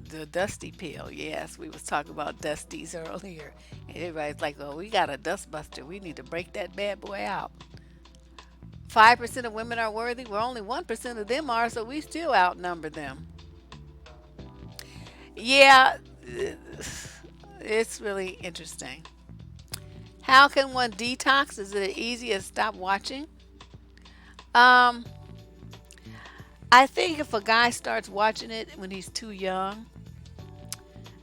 The Dusty pill. Yes, we was talking about Dusties earlier. And everybody's like, oh, we got a dust buster. We need to break that bad boy out. 5% of women are worthy. Well, only 1% of them are, so we still outnumber them. Yeah, it's really interesting. How can one detox? Is it easy as stop watching? Um, I think if a guy starts watching it when he's too young,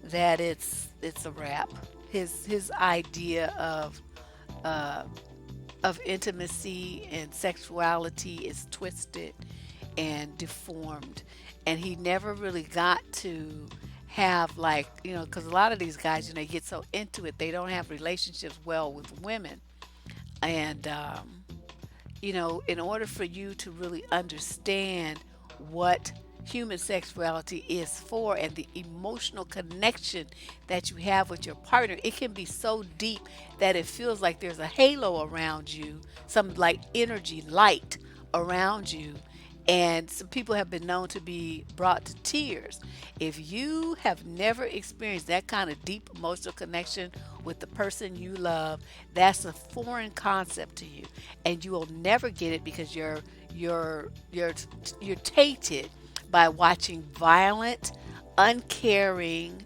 that it's a wrap. his idea uh, of intimacy and sexuality is twisted and deformed, and he never really got to have, like, because a lot of these guys, they get so into it, they don't have relationships well with women. And in order for you to really understand what human sexuality is for and the emotional connection that you have with your partner, it can be so deep that it feels like there's a halo around you, some like energy, light around you. And some people have been known to be brought to tears. If you have never experienced that kind of deep emotional connection with the person you love, that's a foreign concept to you, and you will never get it because you're tainted by watching violent, uncaring,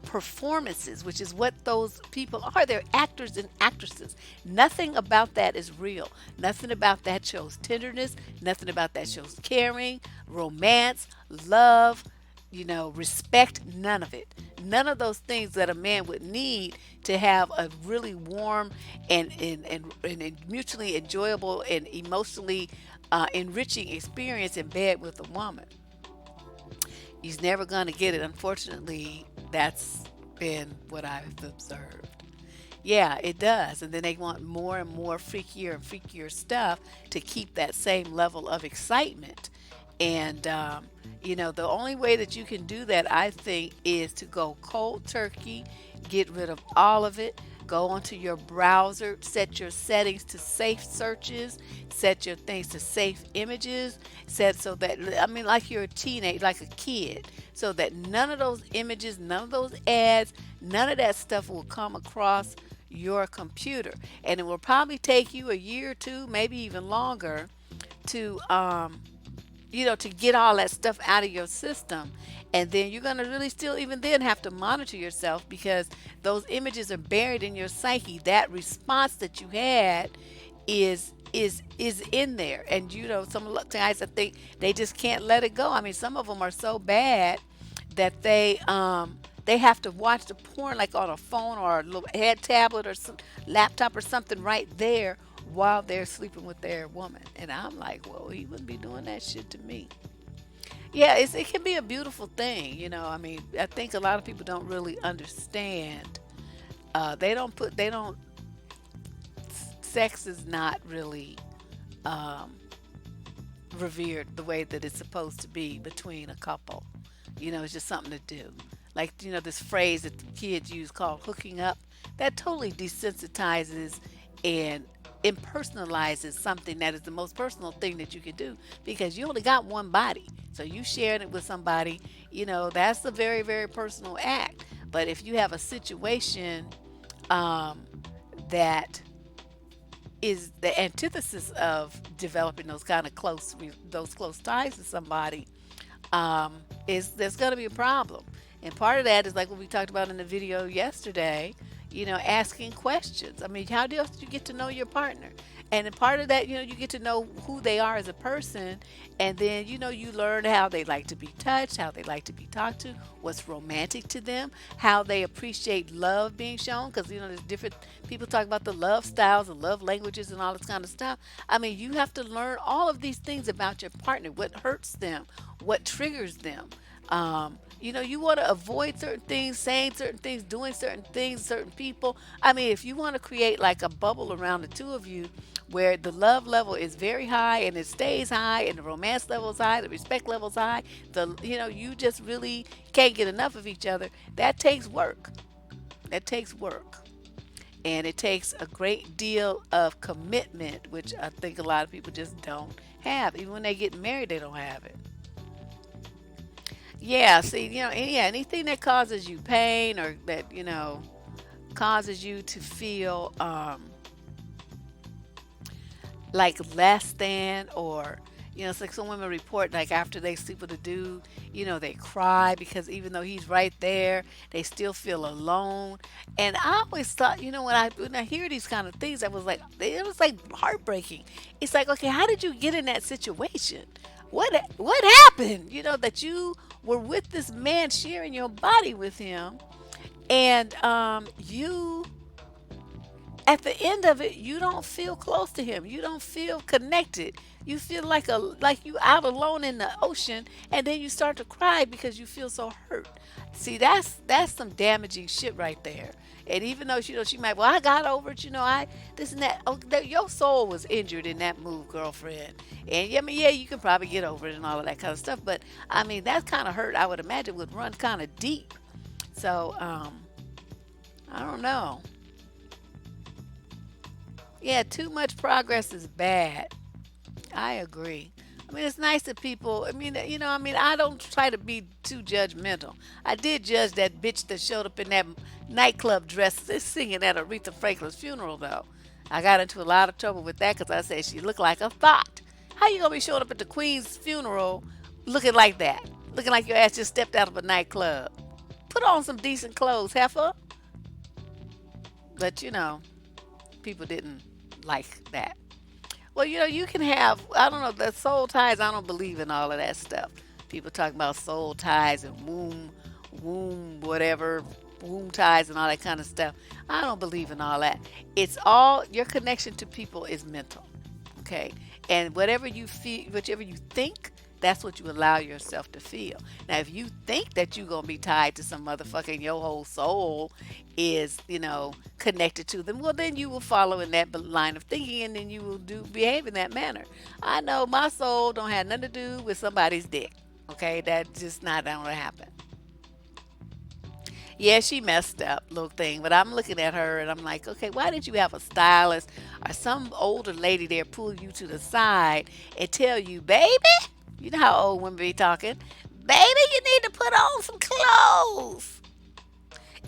performances, which is what those people are. They're actors and actresses. Nothing about that is real. Nothing about that shows tenderness. Nothing about that shows caring, romance, love, respect. None of it. None of those things that a man would need to have a really warm and mutually enjoyable and emotionally enriching experience in bed with a woman. He's never going to get it. Unfortunately, that's been what I've observed. Yeah, it does. And then they want more and more freakier and freakier stuff to keep that same level of excitement. And, the only way that you can do that, I think, is to go cold turkey, get rid of all of it, go onto your browser, set your settings to safe searches, set your things to safe images, set so that, I mean, like you're a teenage, like a kid, so that none of those images, none of those ads, none of that stuff will come across your computer. And it will probably take you a year or two, maybe even longer, to to get all that stuff out of your system. And then you're going to really still even then have to monitor yourself because those images are buried in your psyche. That response that you had is in there. And some of the guys, I think they just can't let it go. I mean, some of them are so bad that they have to watch the porn like on a phone or a little head tablet or some laptop or something right there while they're sleeping with their woman. And I'm like, well, he wouldn't be doing that shit to me. Yeah, it can be a beautiful thing. I mean, I think a lot of people don't really understand. They don't, sex is not really um, revered the way that it's supposed to be between a couple. It's just something to do. Like, this phrase that the kids use called hooking up, that totally desensitizes and impersonalizes something that is the most personal thing that you can do because you only got one body. So you sharing it with somebody, that's a very, very personal act. But if you have a situation um, that is the antithesis of developing those close ties to somebody, is there's going to be a problem. And part of that is like what we talked about in the video yesterday, asking questions. I mean, how else do you get to know your partner? And part of that, you get to know who they are as a person. And then, you learn how they like to be touched, how they like to be talked to, what's romantic to them, how they appreciate love being shown. Because, there's different people talk about the love styles and love languages and all this kind of stuff. I mean, you have to learn all of these things about your partner, what hurts them, what triggers them. You want to avoid certain things, saying certain things, doing certain things, certain people. I mean, if you want to create like a bubble around the two of you where the love level is very high and it stays high and the romance level is high, the respect level is high, you just really can't get enough of each other, that takes work. That takes work. And it takes a great deal of commitment, which I think a lot of people just don't have. Even when they get married, they don't have it. Yeah, see, anything that causes you pain or that, causes you to feel like less than, or, it's like some women report like after they sleep with a dude, they cry because even though he's right there, they still feel alone. And I always thought, when I hear these kind of things, it was like heartbreaking. It's like, okay, how did you get in that situation? What happened? That you were with this man, sharing your body with him, And you at the end of it, you don't feel close to him. You don't feel connected. You feel like you out alone in the ocean, and then you start to cry because you feel so hurt. See, that's some damaging shit right there. And even though she might, well, I got over it. I this and that. Oh, your soul was injured in that move, girlfriend. And yeah, I mean, yeah, you can probably get over it and all of that kind of stuff. But I mean, that kind of hurt, I would imagine, would run kind of deep. So I don't know. Yeah, too much progress is bad. I agree. I mean, it's nice that people, I mean, I don't try to be too judgmental. I did judge that bitch that showed up in that nightclub dress singing at Aretha Franklin's funeral, though. I got into a lot of trouble with that because I said she looked like a thought. How you gonna be showing up at the Queen's funeral looking like that? Looking like your ass just stepped out of a nightclub. Put on some decent clothes, heifer. But people didn't like that. Well, you can have, I don't know, the soul ties, I don't believe in all of that stuff. People talk about soul ties and whatever, womb ties and all that kind of stuff. I don't believe in all that. It's all, your connection to people is mental. Okay. And whatever you feel, whichever you think, that's what you allow yourself to feel. Now, if you think that you're gonna be tied to some motherfucking, your whole soul is, connected to them, well, then you will follow in that line of thinking, and then you will behave in that manner. I know my soul don't have nothing to do with somebody's dick. Okay, that's just not gonna happen. Yeah, she messed up, little thing. But I'm looking at her and I'm like, okay, why didn't you have a stylist or some older lady there pull you to the side and tell you, baby, you know how old women be talking, baby, you need to put on some clothes.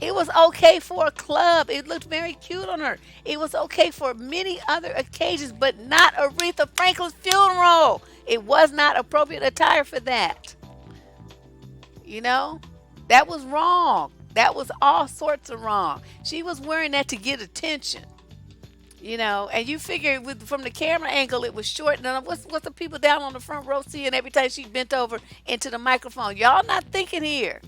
It was okay for a club. It looked very cute on her. It was okay for many other occasions, but not Aretha Franklin's funeral. It was not appropriate attire for that. You know, that was wrong. That was all sorts of wrong. She was wearing that to get attention. And you figure from the camera angle it was short. Now what's the people down on the front row seeing every time she bent over into the microphone? Y'all not thinking here.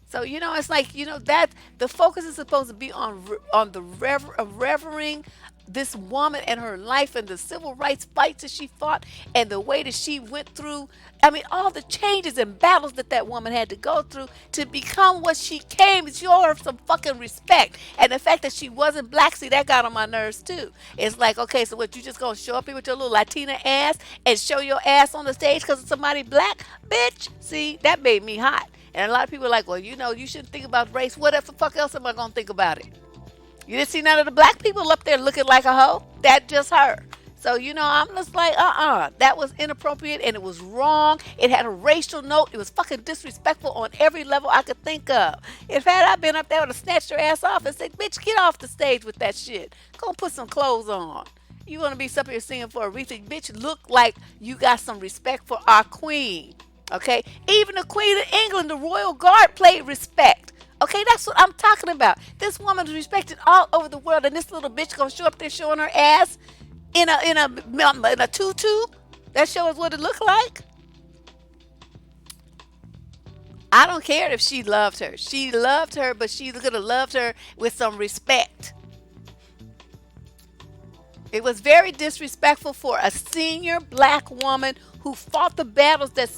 So it's like that the focus is supposed to be on the revering this woman and her life and the civil rights fights that she fought and the way that she went through. I mean, all the changes and battles that woman had to go through to become what she came. Show her some fucking respect. And the fact that she wasn't black, see, that got on my nerves too. It's like, okay, so what, you just gonna show up here with your little Latina ass and show your ass on the stage because of somebody black? Bitch, see, that made me hot. And a lot of people are like, well, you shouldn't think about race. What the fuck else am I gonna think about it? You didn't see none of the black people up there looking like a hoe? That just her. So, I'm just like, that was inappropriate and it was wrong. It had a racial note. It was fucking disrespectful on every level I could think of. If had I been up there, I would have snatched your ass off and said, bitch, get off the stage with that shit. Go put some clothes on. You want to be up here singing for Aretha? Bitch, look like you got some respect for our queen. Okay? Even the Queen of England, the Royal Guard played respect. Okay, that's what I'm talking about. This woman is respected all over the world, and this little bitch gonna show up there showing her ass in a tutu. That shows what it looked like. I don't care if she loved her. She loved her, but she could have loved her with some respect. It was very disrespectful for a senior black woman who fought the battles that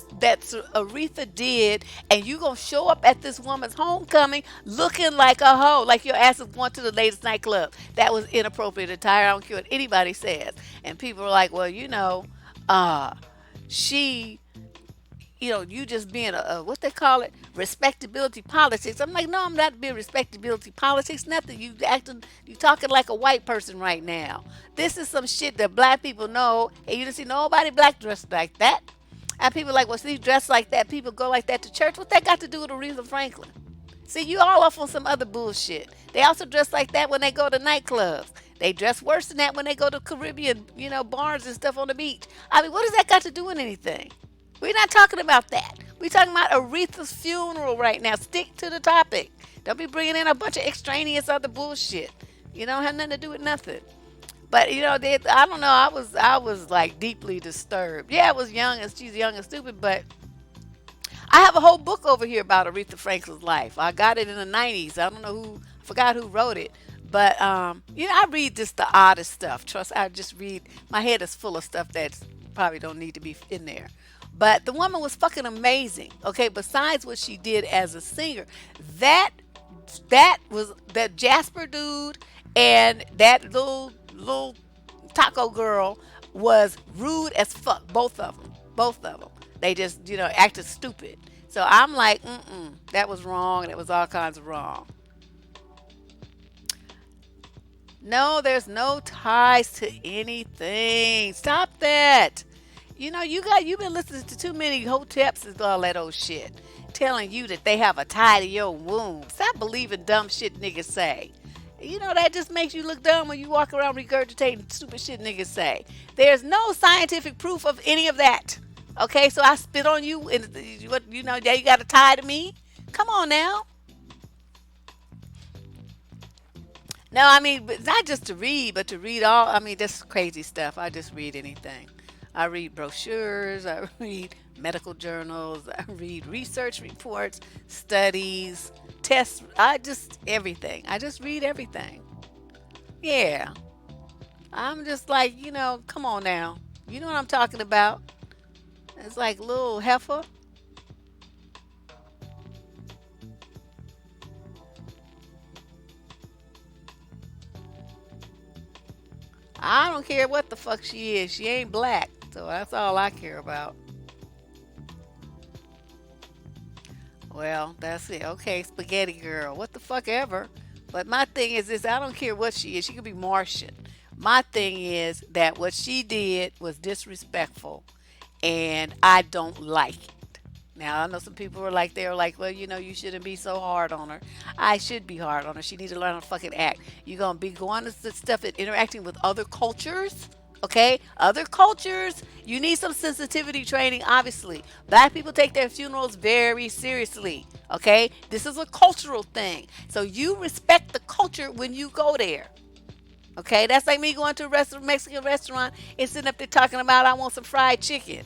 Aretha did, and you gonna show up at this woman's homecoming looking like a hoe, like your ass is going to the latest nightclub. That was inappropriate attire. I don't care what anybody says. And people are like, well, she you just being a what they call it, respectability politics. I'm like, no, I'm not being respectability politics. Nothing. You talking like a white person right now. This is some shit that black people know, and you didn't see nobody black dressed like that. And people are like, well, see, dressed like that, people go like that to church. What that got to do with Aretha Franklin? See, you all off on some other bullshit. They also dress like that when they go to nightclubs. They dress worse than that when they go to Caribbean, bars and stuff on the beach. I mean, what does that got to do with anything? We're not talking about that. We're talking about Aretha's funeral right now. Stick to the topic. Don't be bringing in a bunch of extraneous other bullshit. Don't have nothing to do with nothing. But I don't know. I was like deeply disturbed. Yeah, I was young and she's young and stupid, but I have a whole book over here about Aretha Franklin's life. I got it in the '90s. I don't know who, forgot who wrote it, but I read just the oddest stuff. Trust, I just read. My head is full of stuff that probably don't need to be in there. But the woman was fucking amazing. Okay, besides what she did as a singer, that that was that Jasper dude and that little taco girl was rude as fuck. Both of them. Both of them. They just, acted stupid. So I'm like, that was wrong. That was all kinds of wrong. No, there's no ties to anything. Stop that. You've been listening to too many hoteps and all that old shit, telling you that they have a tie to your womb. Stop believing dumb shit niggas say. That just makes you look dumb when you walk around regurgitating stupid shit niggas say. There's no scientific proof of any of that. Okay, so I spit on you and now you got a tie to me? Come on now. No, I mean, but not just to read, but to read all. I mean, this crazy stuff. I just read anything. I read brochures. I read medical journals. I read research reports, studies, tests. I just everything. I just read everything. Yeah, I'm just like, come on now. You know what I'm talking about? It's like little heifer. I don't care what the fuck she is. She ain't black. So that's all I care about. Well, that's it. Okay, spaghetti girl. What the fuck ever. But my thing is this, I don't care what she is. She could be Martian. My thing is that what she did was disrespectful and I don't like it. Now I know some people are like they're like, well, you shouldn't be so hard on her. I should be hard on her. She needs to learn how to fucking act. You're gonna be going to stuff and interacting with other cultures. Okay, other cultures. You need some sensitivity training. Obviously, black people take their funerals very seriously. Okay, this is a cultural thing. So you respect the culture when you go there. Okay, that's like me going to a Mexican restaurant and sitting up there talking about I want some fried chicken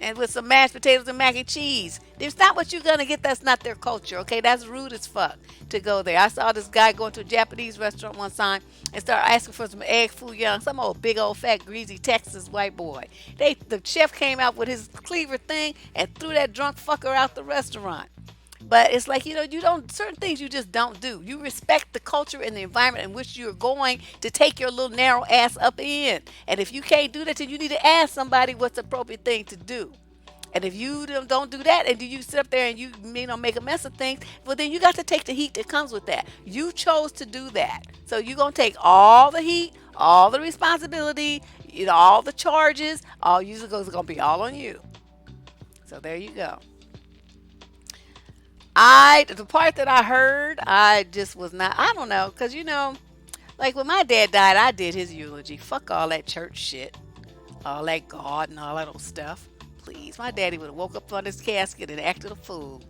and with some mashed potatoes and mac and cheese. There's not what you're gonna get. That's not their culture. Okay, that's rude as fuck to go there. I saw this guy going to a Japanese restaurant one time and start asking for some egg foo young, some old big old fat greasy Texas white boy. The chef came out with his cleaver thing and threw that drunk fucker out the restaurant. But it's like, you don't, certain things you just don't do. You respect the culture and the environment in which you're going to take your little narrow ass up in. And if you can't do that, then you need to ask somebody what's the appropriate thing to do. And if you don't do that and you sit up there and you make a mess of things, well, then you got to take the heat that comes with that. You chose to do that. So you're going to take all the heat, all the responsibility, all the charges, all you going to be all on you. So there you go. The part that I heard, I just was not, I don't know, because like when my dad died, I did his eulogy. Fuck all that church shit, all that God and all that old stuff. Please, my daddy would have woke up on his casket and acted a fool.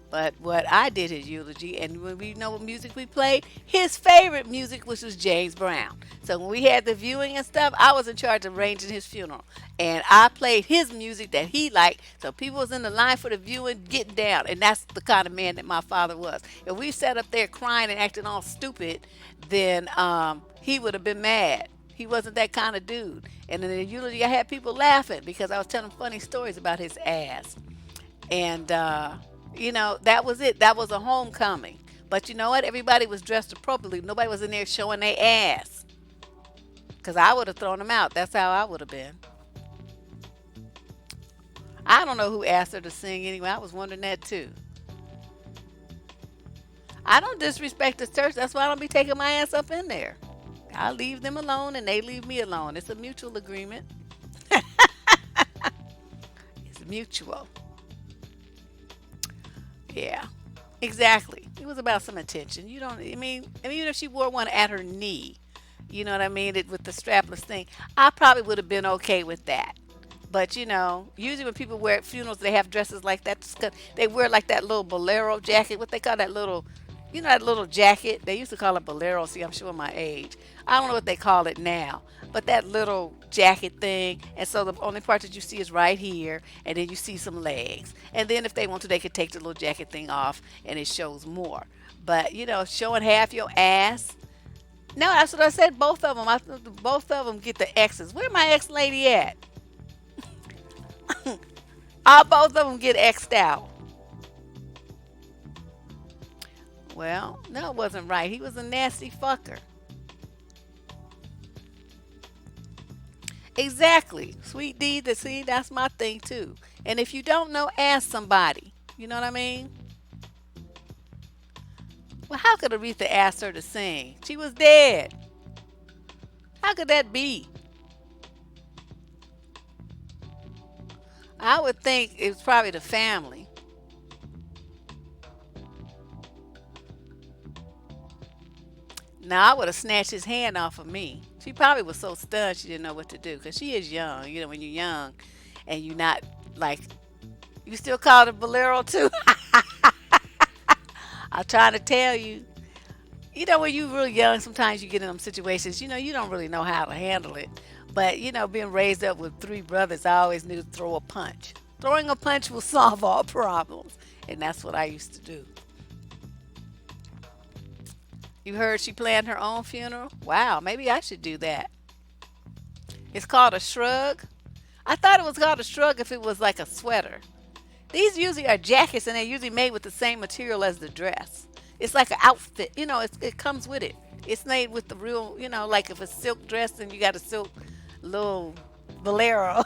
But what I did his eulogy, and when we know what music we played, his favorite music, which was James Brown. So when we had the viewing and stuff, I was in charge of arranging his funeral, and I played his music that he liked. So people was in the line for the viewing, getting down, and that's the kind of man that my father was. If we sat up there crying and acting all stupid, then he would have been mad. He wasn't that kind of dude. And in the eulogy, I had people laughing because I was telling funny stories about his ass. And that was it. That was a homecoming. But you know what? Everybody was dressed appropriately. Nobody was in there showing their ass. Because I would have thrown them out. That's how I would have been. I don't know who asked her to sing anyway. I was wondering that too. I don't disrespect the church. That's why I don't be taking my ass up in there. I leave them alone and they leave me alone. It's a mutual agreement. It's mutual. Yeah, exactly. It was about some attention. You don't, even if she wore one at her knee, you know what I mean, with the strapless thing, I probably would have been okay with that. But usually when people wear at funerals, they have dresses like that. They wear like that little bolero jacket. What they call that little You know that little jacket? They used to call it bolero. See, I'm showing my age. I don't know what they call it now. But that little jacket thing. And so the only part that you see is right here. And then you see some legs. And then if they want to, they could take the little jacket thing off and it shows more. But, showing half your ass. No, that's what I said. Both of them. Both of them get the X's. Where my ex lady at? All both of them get X'd out. Well, no, it wasn't right. He was a nasty fucker. Exactly. Sweet D, see, that's my thing too. And if you don't know, ask somebody. You know what I mean? Well, how could Aretha ask her to sing? She was dead. How could that be? I would think it was probably the family. Now, I would have snatched his hand off of me. She probably was so stunned she didn't know what to do because she is young. When you're young and you're not like, you still call it bolero too? I'm trying to tell you. When you're really young, sometimes you get in them situations, you don't really know how to handle it. But, being raised up with three brothers, I always knew to throw a punch. Throwing a punch will solve all problems. And that's what I used to do. You heard she planned her own funeral? Wow, maybe I should do that. It's called a shrug. I thought it was called a shrug if it was like a sweater. These usually are jackets and they're usually made with the same material as the dress. It's like an outfit, it comes with it. It's made with the real, like if it's silk dress and you got a silk little bolero.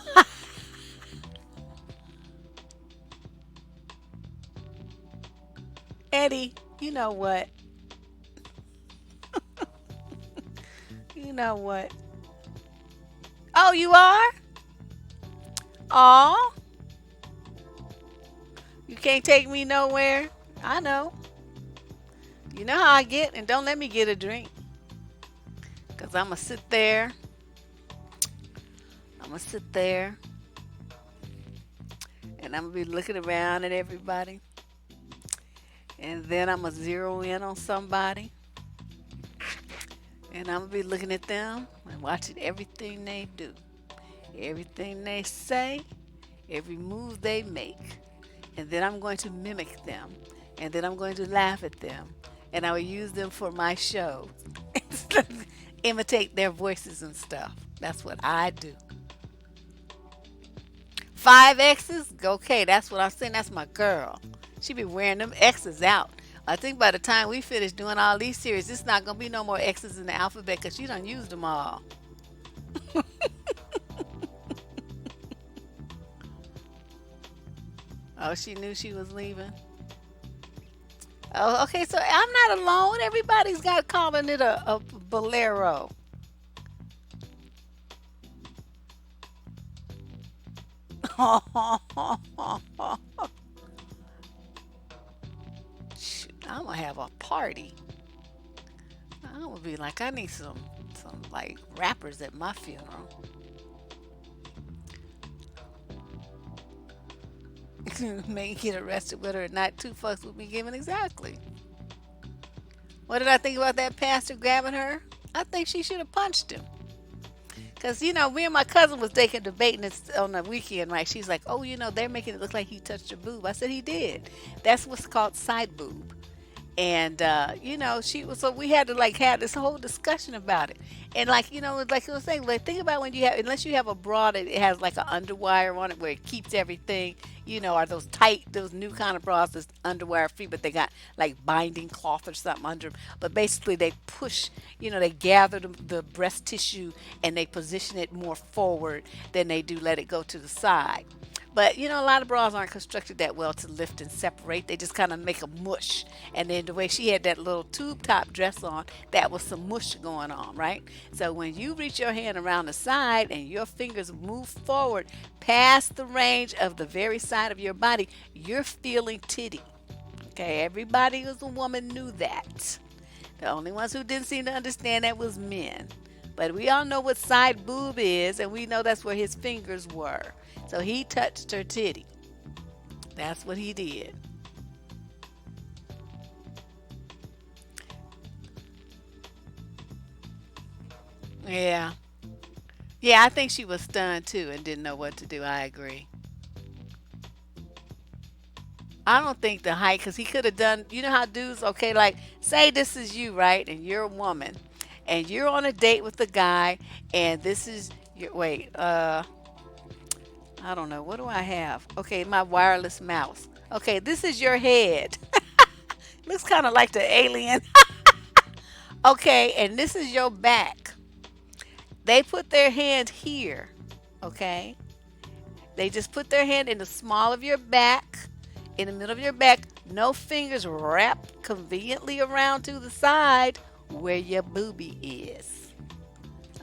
Eddie, you know what? You know what? Oh, you are? Aw, you can't take me nowhere. I know. You know how I get, and don't let me get a drink. Because I'm going to sit there. And I'm going to be looking around at everybody. And then I'm going to zero in on somebody. And I'm going to be looking at them and watching everything they do. Everything they say. Every move they make. And then I'm going to mimic them. And then I'm going to laugh at them. And I will use them for my show. Imitate their voices and stuff. That's what I do. 5 X's? Okay, that's what I'm saying. That's my girl. She be wearing them X's out. I think by the time we finish doing all these series, it's not going to be no more X's in the alphabet because she done used them all. Oh, she knew she was leaving. Oh, okay, so I'm not alone. Everybody's got calling it a bolero. Shoot, I'm gonna have a party. I'm gonna be like, I need some like rappers at my funeral. May get arrested with her, not two fucks with me giving exactly. What did I think about that pastor grabbing her? I think she should have punched him. Because, me and my cousin was taking debating this on the weekend, right? She's like, oh, they're making it look like he touched her boob. I said he did. That's what's called side boob. And, she was, so we had to like have this whole discussion about it. And like, like I was saying, like think about when you have, unless you have a bra that it has like an underwire on it where it keeps everything, are those tight, those new kind of bras that's underwire free, but they got like binding cloth or something under them. But basically they push, they gather the breast tissue and they position it more forward than they do let it go to the side. But a lot of bras aren't constructed that well to lift and separate. They just kind of make a mush. And then the way she had that little tube top dress on, that was some mush going on, right? So when you reach your hand around the side and your fingers move forward past the range of the very side of your body, you're feeling titty. Okay, everybody who's a woman knew that. The only ones who didn't seem to understand that was men. But we all know what side boob is, and we know that's where his fingers were. So he touched her titty. That's what he did. Yeah. Yeah, I think she was stunned too and didn't know what to do. I agree. I don't think the height, because he could have done, you know how dudes, okay, like, say this is you, right? And you're a woman, and you're on a date with a guy, and this is your, wait, I don't know, what do I have? Okay, my wireless mouse. Okay, this is your head. Looks kind of like the alien. Okay, and this is your back. They put their hand here, okay? They just put their hand in the small of your back, in the middle of your back, no fingers wrapped conveniently around to the side where your booby is.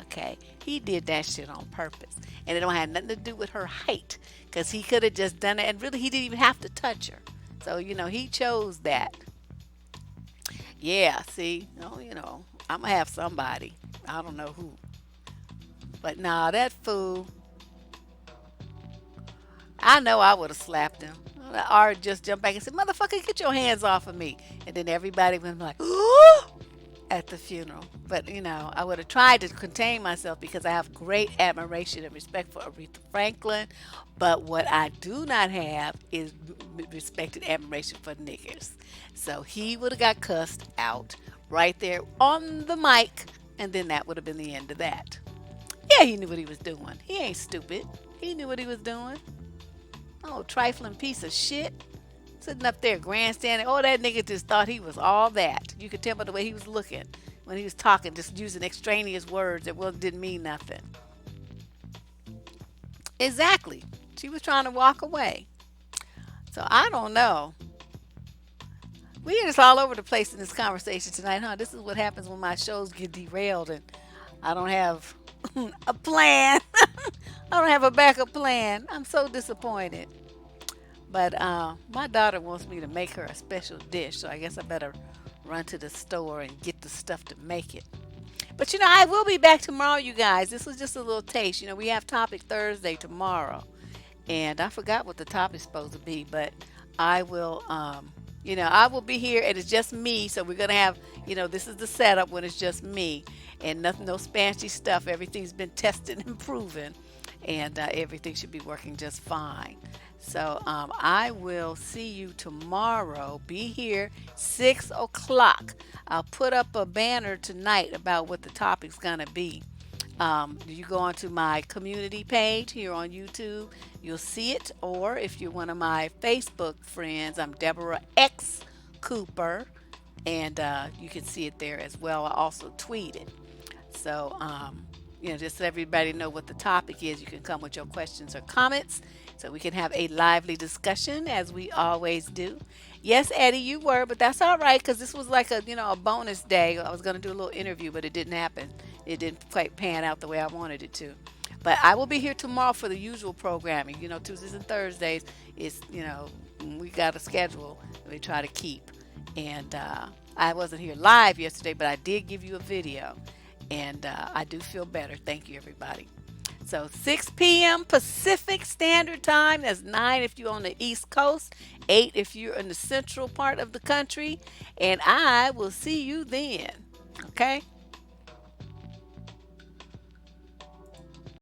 Okay? He did that shit on purpose. And it don't have nothing to do with her height. Because he could have just done it and really he didn't even have to touch her. So, he chose that. Yeah, see, I'm gonna have somebody. I don't know who. But nah, that fool, I know I would have slapped him. Or just jumped back and said, "Motherfucker, get your hands off of me." And then everybody would be like, at the funeral. But, I would have tried to contain myself because I have great admiration and respect for Aretha Franklin. But what I do not have is respect and admiration for niggers. So he would have got cussed out right there on the mic. And then that would have been the end of that. Yeah, he knew what he was doing. He ain't stupid. He knew what he was doing. Oh, trifling piece of shit. Sitting up there grandstanding. Oh, that nigga just thought he was all that. You could tell by the way he was looking when he was talking, just using extraneous words that didn't mean nothing. Exactly. She was trying to walk away. So I don't know. We are just all over the place in this conversation tonight, huh? This is what happens when my shows get derailed and I don't have a plan. I don't have a backup plan. I'm so disappointed. But my daughter wants me to make her a special dish, so I guess I better run to the store and get the stuff to make it. But I will be back tomorrow, you guys. This was just a little taste. We have Topic Thursday tomorrow, and I forgot what the topic's supposed to be, but I will. I will be here, and it's just me. So we're gonna have, this is the setup when it's just me, and nothing, no fancy stuff. Everything's been tested and proven, and everything should be working just fine. So I will see you tomorrow. Be here 6 o'clock. I'll put up a banner tonight about what the topic's gonna be. You go onto my community page here on YouTube, you'll see it. Or if you're one of my Facebook friends, I'm Deborrah X Cooper, and you can see it there as well. I also tweet it. So, just so everybody know what the topic is, you can come with your questions or comments so we can have a lively discussion as we always do. Yes, Eddie, you were, but that's all right because this was like a bonus day. I was going to do a little interview, but it didn't happen. It didn't quite pan out the way I wanted it to. But I will be here tomorrow for the usual programming. Tuesdays and Thursdays is, we got a schedule we try to keep. And I wasn't here live yesterday, but I did give you a video. And I do feel better. Thank you, everybody. So 6 p.m. Pacific Standard Time. That's 9 if you're on the East Coast, 8 if you're in the central part of the country. And I will see you then. Okay?